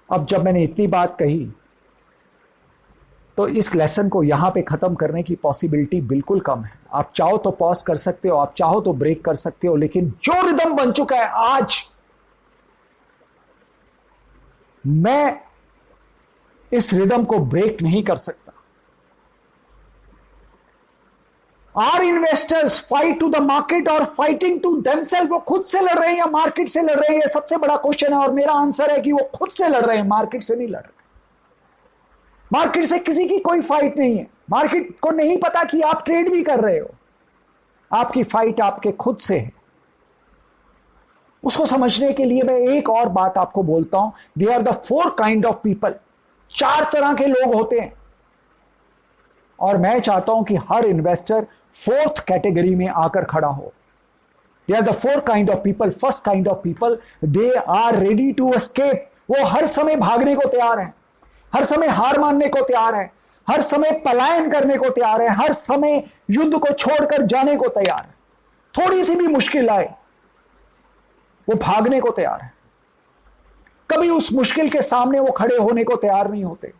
अब जब मैंने इतनी बात कही तो इस लेसन को यहां पे खत्म करने की पॉसिबिलिटी बिल्कुल कम है। आप चाहो तो पॉज कर सकते हो, आप चाहो तो ब्रेक कर सकते हो, लेकिन जो रिदम बन चुका है आज, मैं इस रिदम को ब्रेक नहीं कर सकता। Are investors fight to the market और फाइटिंग टू देमसेल्फ? वो खुद से लड़ रहे हैं या मार्केट से लड़ रहे हैं? ये सबसे बड़ा क्वेश्चन है और मेरा आंसर है कि वो खुद से लड़ रहे हैं, मार्केट से नहीं लड़ रहे। मार्केट से किसी की कोई फाइट नहीं है। मार्केट को नहीं पता कि आप ट्रेड भी कर रहे हो। आपकी फाइट आपके खुद से है। उसको समझने के लिए मैं एक और बात आपको बोलता हूं। They are the 4 kind of people. 4 तरह के लोग होते हैं और मैं चाहता हूं कि हर इन्वेस्टर 4th कैटेगरी में आकर खड़ा हो। They are the 4 kind of people. First kind of people, they are ready to escape. वो हर समय भागने को तैयार है, हर समय हार मानने को तैयार है, हर समय पलायन करने को तैयार है, हर समय युद्ध को छोड़कर जाने को तैयार है। थोड़ी सी भी मुश्किल आए वो भागने को तैयार है। कभी उस मुश्किल के सामने वो खड़े होने को तैयार नहीं होते।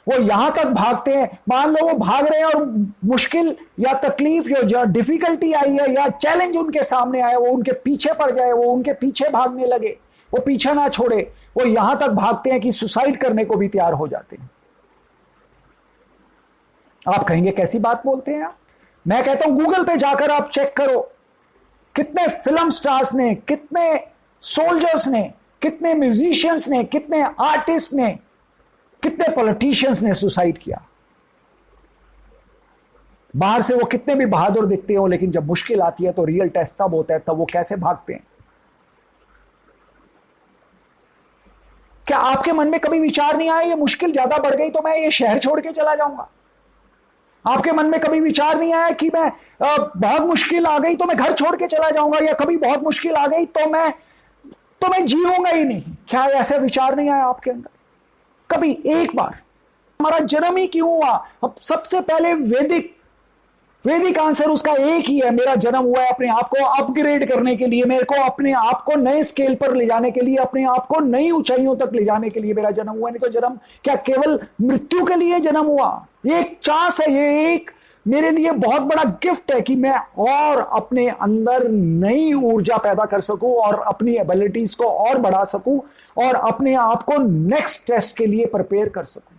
वो यहां तक भागते हैं, मान लो वो भाग रहे हैं और मुश्किल या तकलीफ या डिफिकल्टी आई है या चैलेंज उनके सामने आया, वो उनके पीछे पड़ जाए, वो उनके पीछे भागने लगे, वो पीछा ना छोड़े। वो यहां तक भागते हैं कि सुसाइड करने को भी तैयार हो जाते हैं। आप कहेंगे कैसी बात बोलते हैं आप? मैं कहता हूं गूगल पे जाकर आप चेक करो, कितने फिल्म स्टार्स ने, कितने सोल्जर्स ने, कितने म्यूजिशियंस ने, कितने आर्टिस्ट ने, कितने पॉलिटिशियंस ने सुसाइड किया। बाहर से वो कितने भी बहादुर दिखते हो, लेकिन जब मुश्किल आती है तो रियल टेस्ट तब होता है, तब वो कैसे भागते हैं। क्या आपके मन में कभी विचार नहीं आया ये मुश्किल ज्यादा बढ़ गई तो मैं ये शहर छोड़ के चला जाऊंगा? आपके मन में कभी विचार नहीं आया कि मैं बहुत मुश्किल आ गई तो मैं घर छोड़ के चला जाऊंगा, या कभी बहुत मुश्किल आ गई तो मैं जीऊंगा ही नहीं? क्या ऐसा विचार नहीं आया आपके अंदर कभी एक बार? हमारा जन्म ही क्यों हुआ? अब सबसे पहले वैदिक आंसर उसका एक ही है, मेरा जन्म हुआ है अपने आप को अपग्रेड करने के लिए, मेरे को अपने आप को नए स्केल पर ले जाने के लिए, अपने आप को नई ऊंचाइयों तक ले जाने के लिए मेरा जन्म हुआ। नहीं तो जन्म क्या केवल मृत्यु के लिए जन्म हुआ? ये एक चांस है, ये एक मेरे लिए बहुत बड़ा गिफ्ट है कि मैं और अपने अंदर नई ऊर्जा पैदा कर सकूं और अपनी एबिलिटीज को और बढ़ा सकूं और अपने आप को नेक्स्ट टेस्ट के लिए प्रिपेयर कर सकूं।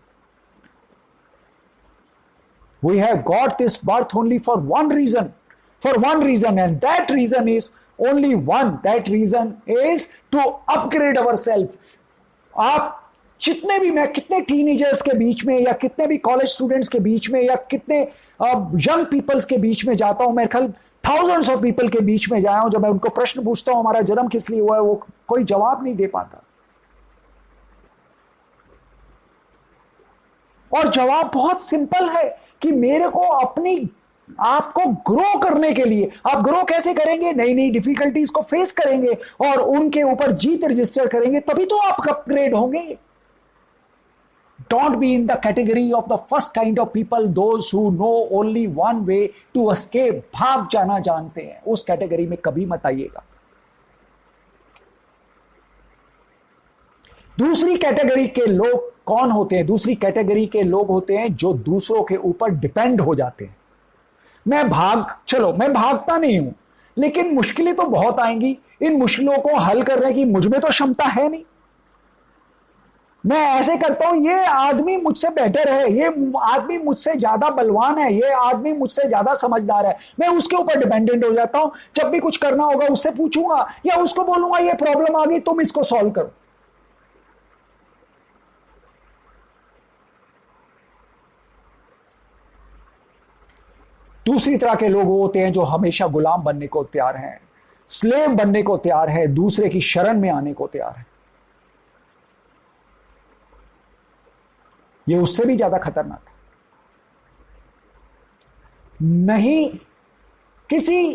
We have got this birth only for one reason, and that reason is only one. That reason is to upgrade ourselves. आप जितने भी, मैं कितने टीनेजर्स के बीच में या कितने भी कॉलेज स्टूडेंट्स के बीच में या कितने यंग पीपल्स के बीच में जाता हूं, मेरे ख्याल थाउजेंड्स ऑफ पीपल के बीच में जाया हूं, जब मैं उनको प्रश्न पूछता हूं हमारा जन्म किस लिए हुआ है, वो कोई जवाब नहीं दे पाता। और जवाब बहुत सिंपल है कि मेरे को अपनी आपको ग्रो करने के लिए, आप ग्रो कैसे करेंगे? नई नई डिफिकल्टीज को फेस करेंगे और उनके ऊपर जीत रजिस्टर करेंगे, तभी तो आप अपग्रेड होंगे। Don't be in the category of the first kind of people, those who know only one way to escape. भाग जाना जानते हैं, उस कैटेगरी में कभी मत आइएगा। दूसरी कैटेगरी के लोग कौन होते हैं? दूसरी कैटेगरी के लोग होते हैं जो दूसरों के ऊपर डिपेंड हो जाते हैं। मैं भागता नहीं हूं, लेकिन मुश्किलें तो बहुत आएंगी। इन मुश्किलों को हल करने की मुझ में तो क्षमता है नहीं। मैं ऐसे करता हूं, ये आदमी मुझसे बेटर है, ये आदमी मुझसे ज्यादा बलवान है, ये आदमी मुझसे ज्यादा समझदार है, मैं उसके ऊपर डिपेंडेंट हो जाता हूं। जब भी कुछ करना होगा उससे पूछूंगा या उसको बोलूंगा ये प्रॉब्लम आ गई, तुम इसको सॉल्व करो। दूसरी तरह के लोग होते हैं जो हमेशा गुलाम बनने को तैयार हैं, स्लेव बनने को तैयार है, दूसरे की शरण में आने को तैयार है। ये उससे भी ज्यादा खतरनाक है। नहीं, किसी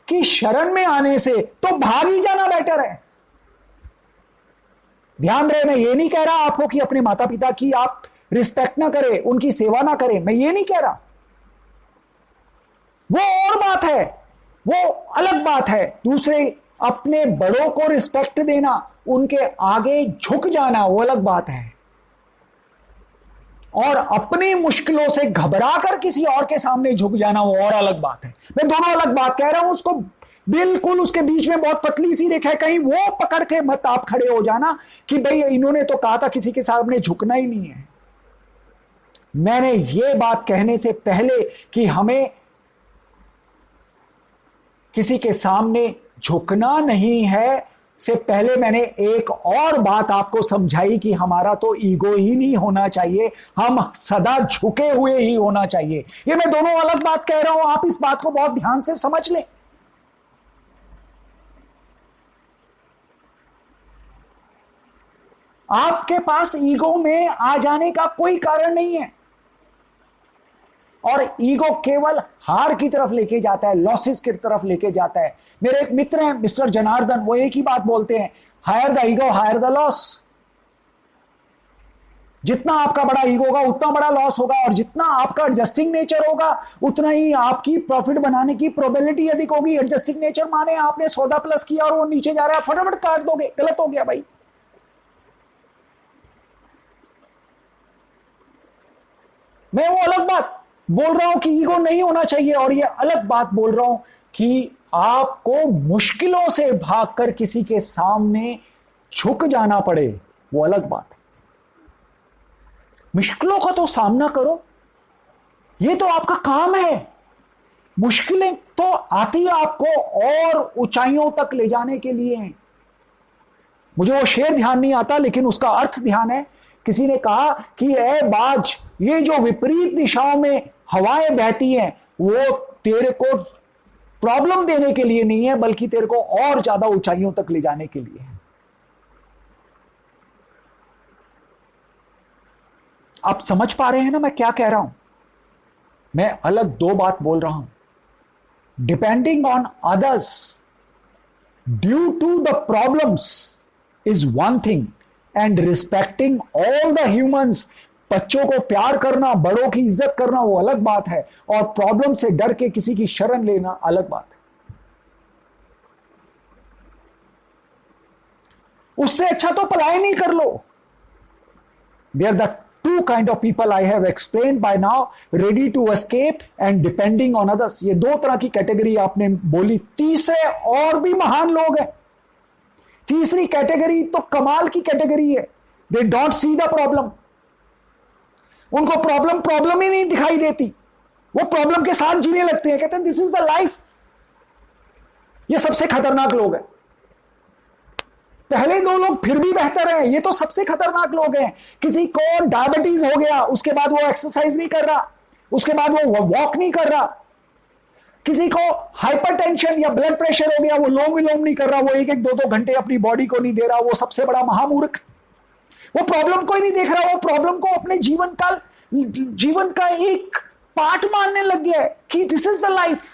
की शरण में आने से तो भाग ही जाना बेटर है। ध्यान रहे, मैं ये नहीं कह रहा आपको कि अपने माता पिता की आप रिस्पेक्ट ना करें, उनकी सेवा ना करें, मैं ये नहीं कह रहा। वो और बात है, वो अलग बात है। दूसरे अपने बड़ों को रिस्पेक्ट देना, उनके आगे झुक जाना, वो अलग बात है। और अपनी मुश्किलों से घबरा कर किसी और के सामने झुक जाना, वो और अलग बात है। मैं दोनों अलग बात कह रहा हूं, उसको बिल्कुल उसके बीच में बहुत पतली सी रेखा है, कहीं वो पकड़ के मत आप खड़े हो जाना कि भाई इन्होंने तो कहा था किसी के सामने झुकना ही नहीं है। मैंने ये बात कहने से पहले कि हमें किसी के सामने झुकना नहीं है से पहले मैंने एक और बात आपको समझाई कि हमारा तो ईगो ही नहीं होना चाहिए, हम सदा झुके हुए ही होना चाहिए। ये मैं दोनों अलग बात कह रहा हूं, आप इस बात को बहुत ध्यान से समझ लें। आपके पास ईगो में आ जाने का कोई कारण नहीं है, और ईगो केवल हार की तरफ लेके जाता है, लॉसेस की तरफ लेके जाता है। मेरे एक मित्र हैं मिस्टर जनार्दन, वो एक ही बात बोलते हैं, higher the ego higher the loss. जितना आपका बड़ा ईगो होगा उतना बड़ा लॉस होगा, और जितना आपका एडजस्टिंग नेचर होगा उतना ही आपकी प्रॉफिट बनाने की प्रोबेबिलिटी अधिक होगी। एडजस्टिंग नेचर माने आपने सौदा प्लस किया और वो नीचे जा रहा है, फटाफट काट दोगे, गलत हो गया भाई। मैं वो अलग बात बोल रहा हूं कि ईगो नहीं होना चाहिए, और ये अलग बात बोल रहा हूं कि आपको मुश्किलों से भागकर किसी के सामने झुक जाना पड़े, वो अलग बात है। मुश्किलों का तो सामना करो, ये तो आपका काम है। मुश्किलें तो आती है आपको और ऊंचाइयों तक ले जाने के लिए हैं। मुझे वो शेर ध्यान नहीं आता, लेकिन उसका अर्थ ध्यान है। किसी ने कहा कि ए बाज, ये जो विपरीत दिशाओं में हवाएं बहती हैं वो तेरे को प्रॉब्लम देने के लिए नहीं है, बल्कि तेरे को और ज्यादा ऊंचाइयों तक ले जाने के लिए है। आप समझ पा रहे हैं ना मैं क्या कह रहा हूं? मैं अलग दो बात बोल रहा हूं। Depending on others due to the problems is one thing, and respecting all the humans, बच्चों को प्यार करना, बड़ों की इज्जत करना, वो अलग बात है। और प्रॉब्लम से डर के किसी की शरण लेना अलग बात है। उससे अच्छा तो पलायन ही कर लो। They are the two kind of people I have explain by now, ready to escape and depending on others. ये दो तरह की कैटेगरी आपने बोली। तीसरे और भी महान लोग हैं। तीसरी कैटेगरी तो कमाल की कैटेगरी है। They don't see the problem, उनको प्रॉब्लम ही नहीं दिखाई देती, वो प्रॉब्लम के साथ जीने लगते हैं, कहते हैं दिस इज द लाइफ। ये सबसे खतरनाक लोग हैं। पहले दो लोग फिर भी बेहतर हैं, ये तो सबसे खतरनाक लोग हैं। किसी को डायबिटीज हो गया, उसके बाद वो एक्सरसाइज नहीं कर रहा, उसके बाद वो वॉक नहीं कर रहा। किसी को हाइपरटेंशन या ब्लड प्रेशर हो गया, वो लोम विलोम नहीं कर रहा, वो एक एक दो दो घंटे अपनी बॉडी को नहीं दे रहा, वो सबसे बड़ा महामूर्ख। वो प्रॉब्लम को ही नहीं देख रहा, वो प्रॉब्लम को अपने जीवन का एक पार्ट मानने लग गया है कि this is the life.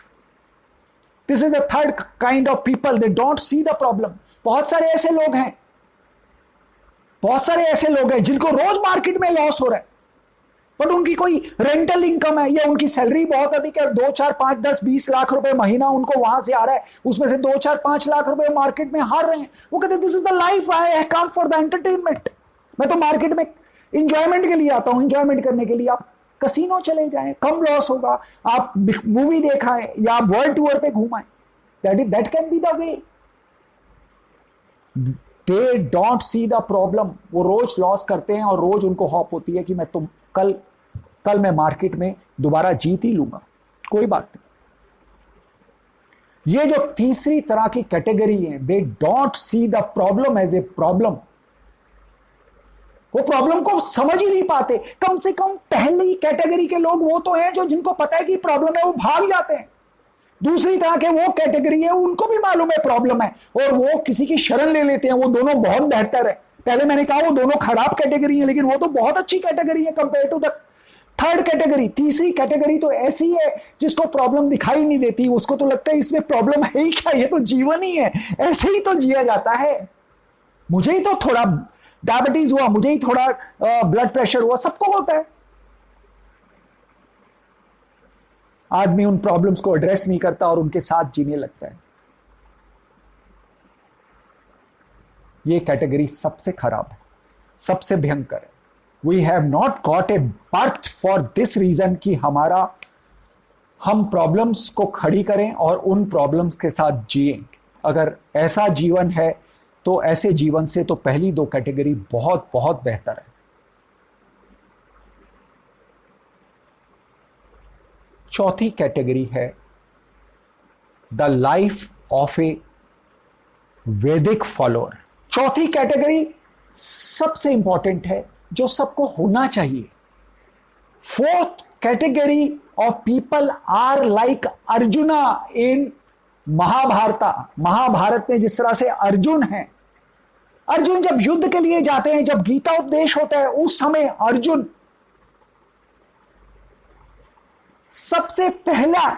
This is the third kind of people, they don't see the problem. बहुत सारे ऐसे लोग हैं, बहुत सारे ऐसे लोग हैं जिनको रोज मार्केट में लॉस हो रहा है, बट उनकी कोई रेंटल इनकम है या उनकी सैलरी बहुत अधिक है, 2 4 5 10 20 लाख रुपए महीना उनको वहां से आ रहा है, उसमें से 2 4 5 लाख रुपए मार्केट में हार रहे हैं। वो कहते हैं this is the life, I come for the entertainment. मैं तो मार्केट में इंजॉयमेंट के लिए आता हूं, इंजॉयमेंट करने के लिए। आप कसिनो चले जाएं, कम लॉस होगा। आप मूवी देखा है या आप वर्ल्ड टूर पे घूमाएं, that can be the way. They don't see the problem. वो रोज लॉस करते हैं और रोज उनको हॉप होती है कि मैं तो कल मैं मार्केट में दोबारा जीत ही लूंगा, कोई बात नहीं। ये जो तीसरी तरह की कैटेगरी है, they don't see the problem as a problem. वो प्रॉब्लम को समझ ही नहीं पाते। कम से कम पहली कैटेगरी के लोग वो तो हैं जो जिनको पता है कि प्रॉब्लम है, वो भाग जाते हैं। दूसरी तरह के वो कैटेगरी है, उनको भी मालूम है प्रॉब्लम है और वो किसी की शरण ले लेते हैं। वो दोनों बहुत बेहतर है। पहले मैंने कहा वो दोनों खराब कैटेगरी है, लेकिन वो तो बहुत अच्छी कैटेगरी है compare to the third category. तीसरी कैटेगरी तो ऐसी है जिसको प्रॉब्लम दिखाई नहीं देती, उसको तो लगता है इसमें प्रॉब्लम है ही क्या, ये तो जीवन ही है, ऐसे ही तो जिया जाता है। मुझे ही तो थोड़ा डायबिटीज हुआ, मुझे ही थोड़ा ब्लड प्रेशर हुआ, सबको होता है। आदमी उन प्रॉब्लम्स को एड्रेस नहीं करता और उनके साथ जीने लगता है। ये कैटेगरी सबसे खराब है, सबसे भयंकर है। We have not got a birth for this reason कि हम प्रॉब्लम्स को खड़ी करें और उन प्रॉब्लम्स के साथ जिएं। अगर ऐसा जीवन है तो ऐसे जीवन से तो पहली दो कैटेगरी बहुत बहुत बेहतर है। चौथी कैटेगरी है द लाइफ ऑफ ए वैदिक फॉलोअर। चौथी कैटेगरी सबसे इंपॉर्टेंट है, जो सबको होना चाहिए। Fourth category of people are like Arjuna in Mahabharata में जिस तरह से अर्जुन है। अर्जुन जब युद्ध के लिए जाते हैं, जब गीता उपदेश होता है, उस समय अर्जुन सबसे पहला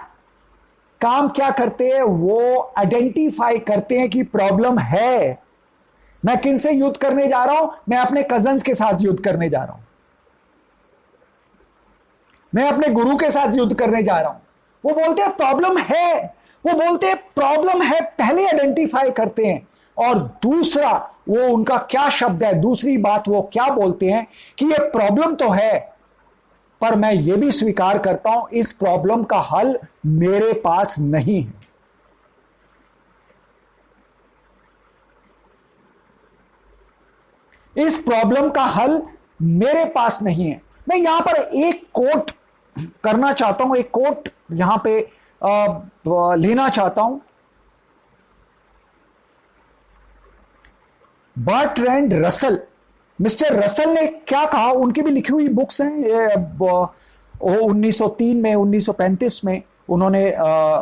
काम क्या करते हैं? वो आइडेंटिफाई करते हैं कि प्रॉब्लम है। मैं किन से युद्ध करने जा रहा हूं? मैं अपने कजन्स के साथ युद्ध करने जा रहा हूं, मैं अपने गुरु के साथ युद्ध करने जा रहा हूं। वो बोलते हैं प्रॉब्लम है, वो बोलते हैं प्रॉब्लम है, पहले आइडेंटिफाई करते हैं। और दूसरा, वो उनका क्या शब्द है, दूसरी बात वो क्या बोलते हैं कि ये प्रॉब्लम तो है, पर मैं ये भी स्वीकार करता हूं इस प्रॉब्लम का हल मेरे पास नहीं है। इस प्रॉब्लम का हल मेरे पास नहीं है। मैं यहां पर एक कोट करना चाहता हूं, एक कोट यहां पे लेना चाहता हूं। बर्ट्रैंड रसल, मिस्टर रसल ने क्या कहा, उनकी भी लिखी हुई बुक्स हैं। ये 1903 में, 1935 में उन्होंने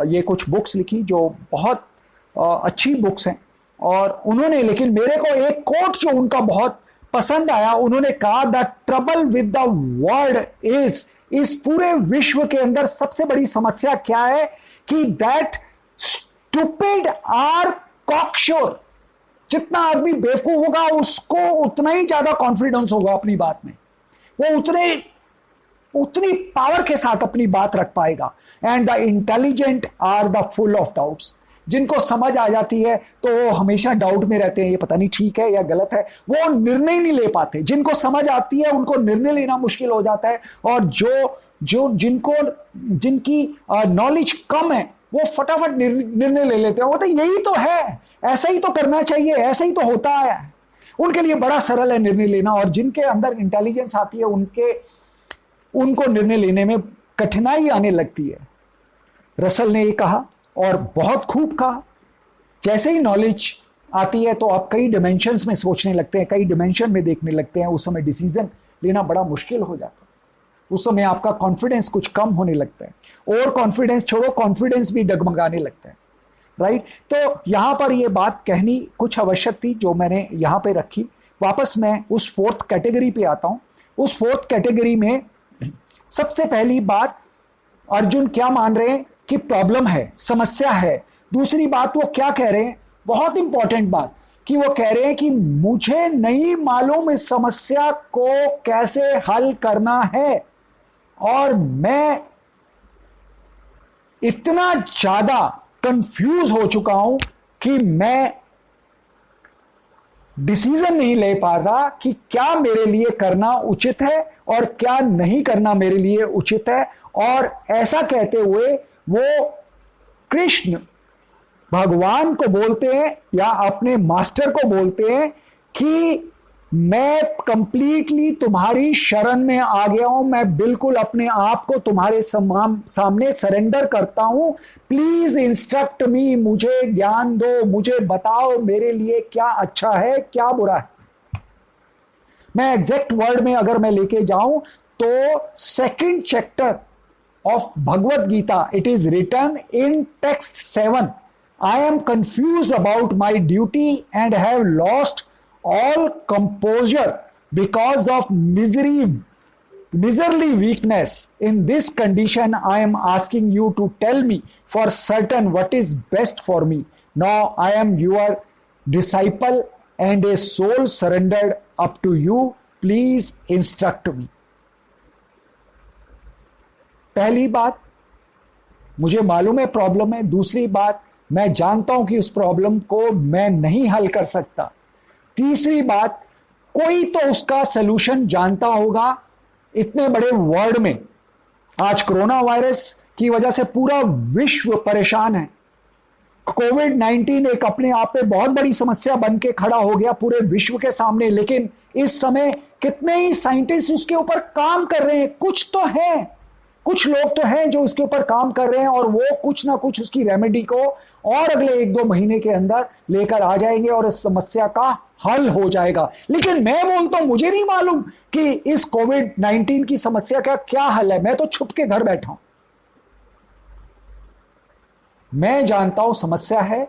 ये कुछ बुक्स लिखी जो बहुत अच्छी बुक्स हैं। और उन्होंने, लेकिन मेरे को एक कोट जो उनका बहुत पसंद आया, उन्होंने कहा the trouble with the world इस पूरे विश्व के अंदर सबसे बड़ी समस्या क्या है कि दैट स्टूपिड आर कॉकश्योर। जितना आदमी बेवकूफ होगा उसको उतना ही ज्यादा कॉन्फिडेंस होगा अपनी बात में, वो उतनी पावर के साथ अपनी बात रख पाएगा। And the intelligent are the full of doubts. जिनको समझ आ जाती है तो वो हमेशा डाउट में रहते हैं, ये पता नहीं ठीक है या गलत है, वो निर्णय नहीं ले पाते। जिनको समझ आती है उनको निर्णय लेना मुश्किल हो जाता है, और जिनकी नॉलेज कम है वो फटाफट निर्णय ले लेते हैं। वो तो यही तो है, ऐसा ही तो करना चाहिए, ऐसा ही तो होता है। उनके लिए बड़ा सरल है निर्णय लेना, और जिनके अंदर इंटेलिजेंस आती है उनको निर्णय लेने में कठिनाई आने लगती है। रसल ने ये कहा, और बहुत खूब कहा। जैसे ही नॉलेज आती है तो आप कई डिमेंशंस में सोचने लगते हैं, कई डिमेंशन में देखने लगते हैं। उस समय डिसीजन लेना बड़ा मुश्किल हो जाता है। उस समय आपका कॉन्फिडेंस कुछ कम होने लगता है, और कॉन्फिडेंस छोड़ो, कॉन्फिडेंस भी डगमगाने लगता है। राइट? तो यहां पर यह बात कहनी कुछ आवश्यक थी जो मैंने यहां पे रखी। वापस मैं उस फोर्थ कैटेगरी पे आता हूं। उस फोर्थ कैटेगरी में सबसे पहली बात, अर्जुन क्या मान रहे हैं कि प्रॉब्लम है, समस्या है। दूसरी बात वो क्या कह रहे हैं, बहुत इंपॉर्टेंट बात, कि वो कह रहे हैं कि मुझे नहीं मालूम इस समस्या को कैसे हल करना है, और मैं इतना ज्यादा कंफ्यूज हो चुका हूं कि मैं डिसीजन नहीं ले पा रहा कि क्या मेरे लिए करना उचित है और क्या नहीं करना मेरे लिए उचित है। और ऐसा कहते हुए वो कृष्ण भगवान को बोलते हैं या अपने मास्टर को बोलते हैं कि मैं कंप्लीटली तुम्हारी शरण में आ गया हूं, मैं बिल्कुल अपने आप को तुम्हारे सामने सरेंडर करता हूं। प्लीज इंस्ट्रक्ट मी, मुझे ज्ञान दो, मुझे बताओ मेरे लिए क्या अच्छा है क्या बुरा है। मैं एग्जैक्ट वर्ड में अगर मैं लेके जाऊं तो second chapter of Bhagavad Gita, it is written in text 7, I am confused about my duty and have lost all composure because of miserly weakness. In this condition, I am asking you to tell me for certain what is best for me. Now I am your disciple and a soul surrendered up to you. Please instruct me. पहली बात, मुझे मालूम है problem है। दूसरी बात, मैं जानता हूं कि उस प्रॉब्लम को मैं नहीं हल कर सकता। तीसरी बात, कोई तो उसका सलूशन जानता होगा। इतने बड़े वर्ल्ड में आज कोरोना वायरस की वजह से पूरा विश्व परेशान है। कोविड-19 एक अपने आप में बहुत बड़ी समस्या बन के खड़ा हो गया पूरे विश्व के सामने, लेकिन इस समय कितने ही साइंटिस्ट उसके ऊपर काम कर रहे हैं। कुछ तो है, कुछ लोग तो हैं जो उसके ऊपर काम कर रहे हैं और वो कुछ ना कुछ उसकी रेमेडी को और अगले 1-2 महीने के अंदर लेकर आ जाएंगे और इस समस्या का हल हो जाएगा। लेकिन मैं बोलता हूं, मुझे नहीं मालूम कि इस कोविड-19 की समस्या का क्या हल है। मैं तो छुप के घर बैठा हूं। मैं जानता हूं समस्या है,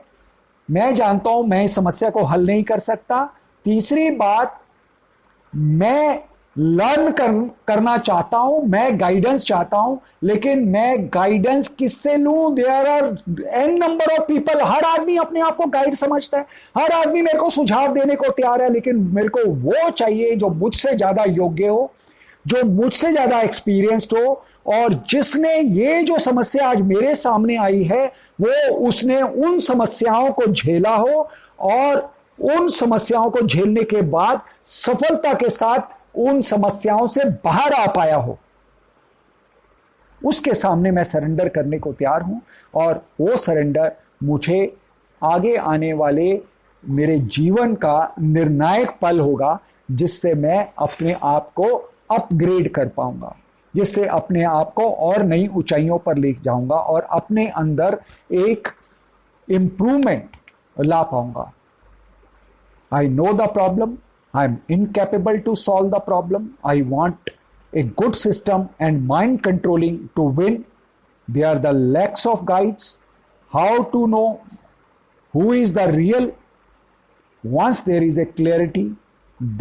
मैं जानता हूं मैं इस समस्या को हल नहीं कर सकता। तीसरी बात, मैं करना चाहता हूं, मैं गाइडेंस चाहता हूं, लेकिन मैं गाइडेंस किससे लूं? There are an number of people. हर आदमी अपने आप को गाइड समझता है, हर आदमी मेरे को सुझाव देने को तैयार है, लेकिन मेरे को वो चाहिए जो मुझसे ज्यादा योग्य हो, जो मुझसे ज्यादा एक्सपीरियंस्ड हो, और जिसने ये जो समस्या आज मेरे सामने आई है वो उसने उन समस्याओं को झेला हो और उन समस्याओं को झेलने के बाद सफलता के साथ उन समस्याओं से बाहर आ पाया हो। उसके सामने मैं सरेंडर करने को तैयार हूं, और वो सरेंडर मुझे आगे आने वाले मेरे जीवन का निर्णायक पल होगा, जिससे मैं अपने आप को अपग्रेड कर पाऊंगा, जिससे अपने आप को और नई ऊंचाइयों पर ले जाऊंगा और अपने अंदर एक इंप्रूवमेंट ला पाऊंगा। I know the problem. I'm incapable to solve the problem. I want a good system and mind controlling to win. They are the lacks of guides. How to know who is the real? Once there is a clarity,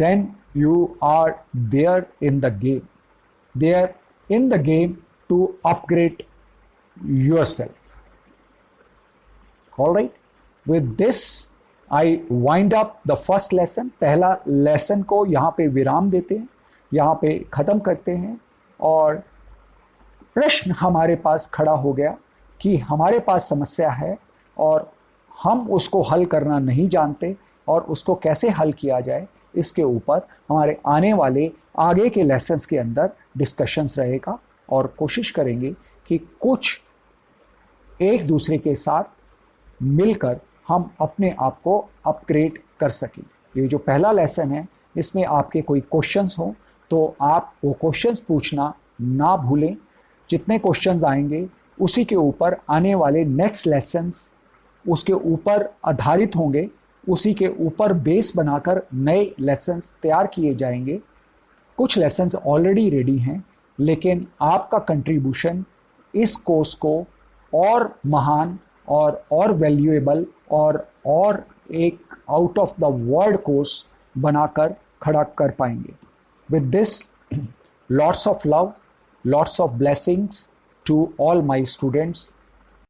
then you are there in the game. There in the game to upgrade yourself. All right. With this, I wind up the first lesson. पहला lesson को यहाँ पे विराम देते हैं, यहाँ पे ख़त्म करते हैं। और प्रश्न हमारे पास खड़ा हो गया कि हमारे पास समस्या है और हम उसको हल करना नहीं जानते, और उसको कैसे हल किया जाए इसके ऊपर हमारे आने वाले आगे के लेसन्स के अंदर डिस्कशंस रहेगा, और कोशिश करेंगे कि कुछ एक दूसरे के साथ मिलकर हम अपने आप को अपग्रेड कर सकें। ये जो पहला लेसन है, इसमें आपके कोई क्वेश्चंस हो तो आप वो क्वेश्चंस पूछना ना भूलें। जितने क्वेश्चंस आएंगे उसी के ऊपर आने वाले नेक्स्ट लेसन्स उसके ऊपर आधारित होंगे, उसी के ऊपर बेस बनाकर नए लेसन्स तैयार किए जाएंगे। कुछ लेसन्स ऑलरेडी रेडी हैं, लेकिन आपका कंट्रीब्यूशन इस कोर्स को और महान और वैल्यूएबल और एक out of the world course बनाकर खड़ा कर पाएंगे। With this, lots of love, lots of blessings to all my students.